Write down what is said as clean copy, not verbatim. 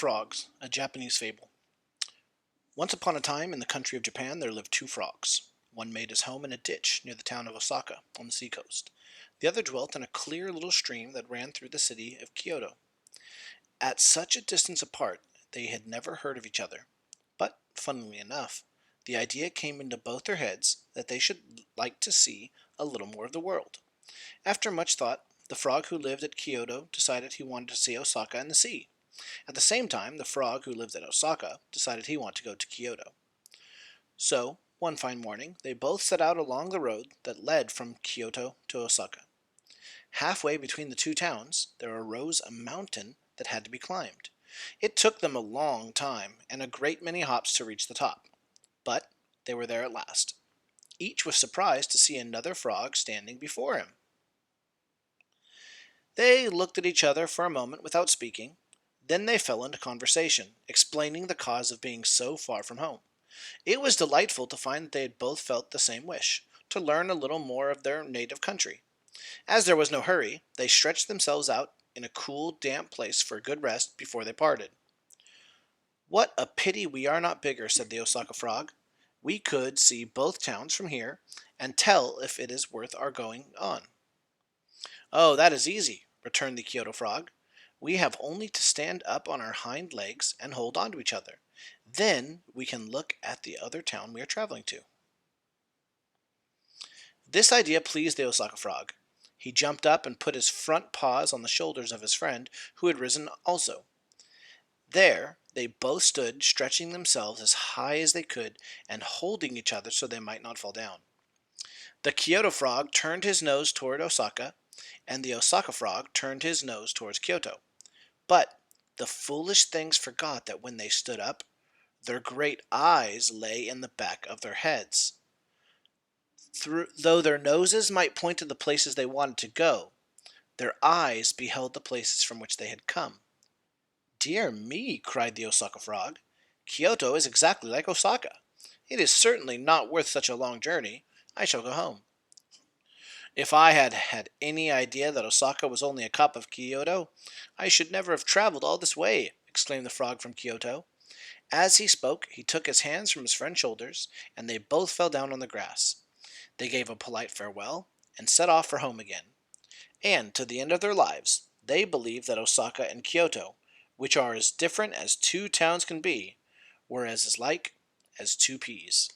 Frogs, a Japanese fable. Once upon a time, in the country of Japan, there lived two frogs. One made his home in a ditch near the town of Osaka, on the seacoast. The other dwelt in a clear little stream that ran through the city of Kyoto. At such a distance apart, they had never heard of each other. But, funnily enough, the idea came into both their heads that they should like to see a little more of the world. After much thought, the frog who lived at Kyoto decided he wanted to see Osaka and the sea. At the same time, the frog who lived at Osaka decided he wanted to go to Kyoto. So, one fine morning, they both set out along the road that led from Kyoto to Osaka. Halfway between the two towns, there arose a mountain that had to be climbed. It took them a long time and a great many hops to reach the top. But they were there at last. Each was surprised to see another frog standing before him. They looked at each other for a moment without speaking. Then they fell into conversation, explaining the cause of being so far from home. It was delightful to find that they had both felt the same wish, to learn a little more of their native country. As there was no hurry, they stretched themselves out in a cool, damp place for a good rest before they parted. "What a pity we are not bigger," said the Osaka frog. "We could see both towns from here, and tell if it is worth our going on." "Oh, that is easy," returned the Kyoto frog. "We have only to stand up on our hind legs and hold on to each other. Then we can look at the other town we are traveling to." This idea pleased the Osaka frog. He jumped up and put his front paws on the shoulders of his friend, who had risen also. There they both stood, stretching themselves as high as they could and holding each other so they might not fall down. The Kyoto frog turned his nose toward Osaka, and the Osaka frog turned his nose towards Kyoto. But the foolish things forgot that when they stood up, their great eyes lay in the back of their heads. Though their noses might point to the places they wanted to go, their eyes beheld the places from which they had come. "Dear me," cried the Osaka frog, "Kyoto is exactly like Osaka. It is certainly not worth such a long journey. I shall go home." "If I had had any idea that Osaka was only a copy of Kyoto, I should never have traveled all this way," exclaimed the frog from Kyoto. As he spoke, he took his hands from his friend's shoulders, and they both fell down on the grass. They gave a polite farewell, and set off for home again. And, to the end of their lives, they believed that Osaka and Kyoto, which are as different as two towns can be, were as like as two peas.